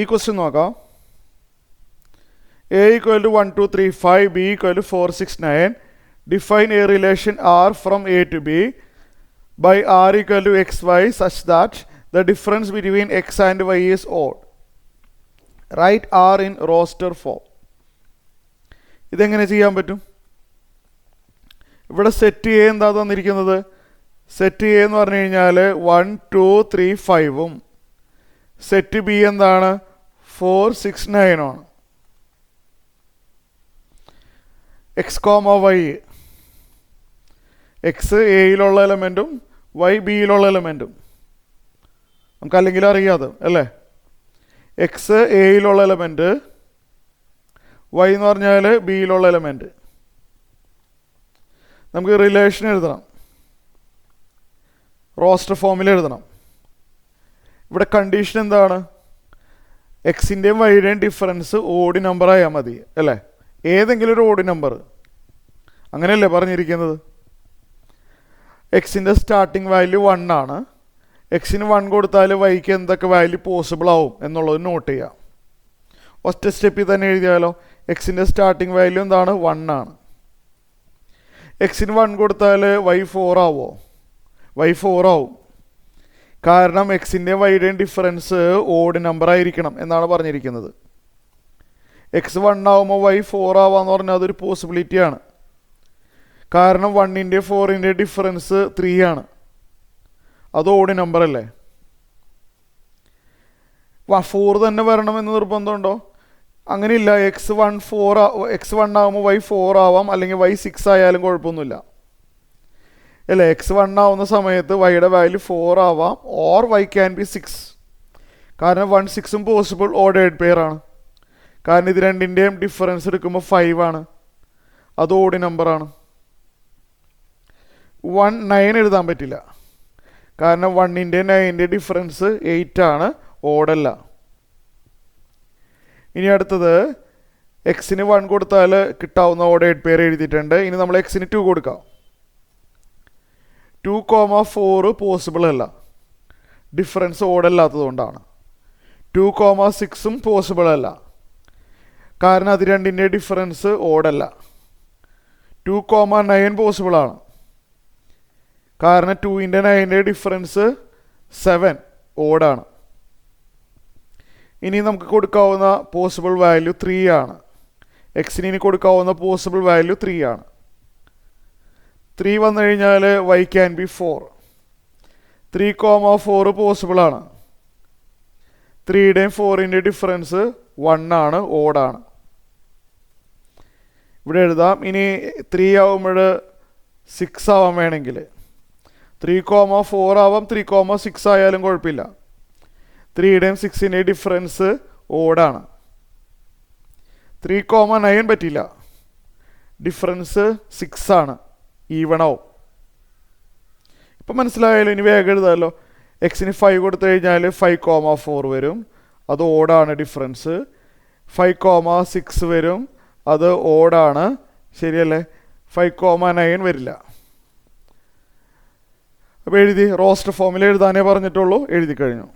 ഈ ക്വസ്റ്റ്യൻ നോക്കാം. A equal to 1, 2, 3, 5, B equal to 4, 6, 9. Define a relation R from A to B by R equal to XY such that the difference between X and Y is odd. Write R in roster form. ഇതെങ്ങനെ ചെയ്യാൻ പറ്റും? ഇവിടെ set A എന്താ തന്നിരിക്കുന്നത്? Set A എന്ന് പറഞ്ഞു കഴിഞ്ഞാൽ 1, 2, 3, 5ഉം set B എന്താണ്? 4, 6, 9ആണ്. എക്സ് കോമ വൈ, എക്സ് എയിലുള്ള എലമെൻറ്റും വൈ ബിയിലുള്ള എലമെൻറ്റും നമുക്ക് അല്ലെങ്കിൽ അറിയാതെ അല്ലേ. എക്സ് എയിലുള്ള എലമെൻറ്റ്, വൈ എന്ന് പറഞ്ഞാൽ ബിയിലുള്ള എലമെൻറ്റ്. നമുക്ക് റിലേഷൻ എഴുതണം, റോസ്റ്റർ ഫോമിൽ എഴുതണം. ഇവിടെ കണ്ടീഷൻ എന്താണ്? എക്സിൻ്റെയും വൈയുടെയും ഡിഫറൻസ് ഓഡ് നമ്പർ ആയാൽ മതി അല്ലേ. ഏതെങ്കിലും ഒരു ഓഡ് നമ്പർ, അങ്ങനെയല്ലേ പറഞ്ഞിരിക്കുന്നത്. എക്സിൻ്റെ സ്റ്റാർട്ടിങ് വാല്യൂ 1 ആണ്. എക്സിന് 1 കൊടുത്താൽ വൈക്ക് എന്തൊക്കെ വാല്യൂ പോസിബിൾ ആവും എന്നുള്ളത് നോട്ട് ചെയ്യാം. ഒറ്റ സ്റ്റെപ്പിൽ തന്നെ എഴുതിയാലോ. എക്സിൻ്റെ സ്റ്റാർട്ടിങ് വാല്യൂ എന്താണ്? 1 ആണ്. എക്സിന് 1 കൊടുത്താൽ വൈ 4 ആവോ? വൈ 4 ആവും. കാരണം എക്സിൻ്റെയും വൈയുടെയും ഡിഫറൻസ് ഓഡ് നമ്പർ ആയിരിക്കണം എന്നാണ് പറഞ്ഞിരിക്കുന്നത്. എക്സ് 1 ആവുമ്പോൾ വൈ 4 ആവാന്ന് പറഞ്ഞാൽ അതൊരു പോസിബിലിറ്റിയാണ്. കാരണം 1ൻ്റെ 4ൻ്റെ ഡിഫറൻസ് 3 ആണ്. അത് ഓഡ് നമ്പർ അല്ലേ. 4 തന്നെ വരണമെന്ന് നിർബന്ധമുണ്ടോ? അങ്ങനെയില്ല. എക്സ് 1 ആവുമ്പോൾ വൈ 4 ആവാം, അല്ലെങ്കിൽ വൈ 6 ആയാലും കുഴപ്പമൊന്നുമില്ല അല്ലേ. എക്സ് 1 ആവുന്ന സമയത്ത് വൈയുടെ വാല്യൂ 4 ആവാം, ഓർ വൈ ക്യാൻ ബി 6. കാരണം 1, 6ഉം പോസിബിൾ ഓഡേഡ് പെയർ ആണ്. കാരണം ഇത് രണ്ടിൻ്റെയും ഡിഫറൻസ് എടുക്കുമ്പോൾ 5 ആണ്. അത് ഓഡ് നമ്പറാണ്. 1, 9 എഴുതാൻ പറ്റില്ല. കാരണം 1ൻ്റെ 9ൻ്റെ ഡിഫറൻസ് 8 ആണ്, ഓഡല്ല. ഇനി അടുത്തത് എക്സിന് 1 കൊടുത്താൽ കിട്ടാവുന്ന ഓഡേഡ് പെയർ എഴുതിയിട്ടുണ്ട്. ഇനി നമ്മൾ എക്സിന് 2 കൊടുക്കാം. 2, 4 പോസിബിൾ അല്ല, ഡിഫറൻസ് ഓഡല്ലാത്തത് കൊണ്ടാണ്. 2, 6ഉം പോസിബിൾ അല്ല, കാരണം അത് രണ്ടിൻ്റെ ഡിഫറൻസ് ഓഡല്ല. 2, 9 പോസിബിളാണ്, കാരണം 2ൻ്റെ 9ൻ്റെ ഡിഫറൻസ് 7 ഓഡാണ്. ഇനി നമുക്ക് കൊടുക്കാവുന്ന പോസിബിൾ വാല്യൂ 3 ആണ്. എക്സിന് ഇനി കൊടുക്കാവുന്ന പോസിബിൾ വാല്യൂ 3 ആണ്. 3 വന്നു കഴിഞ്ഞാൽ വൈ ക്യാൻ ബി 4. 3, 4 പോസിബിളാണ്. 3യുടെയും 4ൻ്റെ ഡിഫറൻസ് 1 ആണ്, ഓഡാണ്. ഇവിടെ എഴുതാം. ഇനി 3 ആവുമ്പോൾ 6 ആവാൻ വേണമെങ്കിൽ 3, 4 ആവാം, 3, 6 ആയാലും കുഴപ്പമില്ല. 3യുടെയും 6ൻ്റെയും ഡിഫറൻസ് ഓഡാണ്. 3, 9 പറ്റില്ല, ഡിഫറൻസ് 6 ആണ്, ഈവൺ ആവും. ഇപ്പം മനസ്സിലായാലും. ഇനി വേഗം എഴുതാമല്ലോ. എക്സിന് 5 കൊടുത്തു കഴിഞ്ഞാൽ 5, 4 വരും, അത് ഓഡാണ് ഡിഫറൻസ്. 5, 6 വരും, അത് ഓഡാണ്, ശരിയല്ലേ. 5, 9 വരില്ല. അപ്പോൾ എഴുതി. റോസ്റ്റർ ഫോമിൽ എഴുതാനേ പറഞ്ഞിട്ടുള്ളൂ, എഴുതി കഴിഞ്ഞു.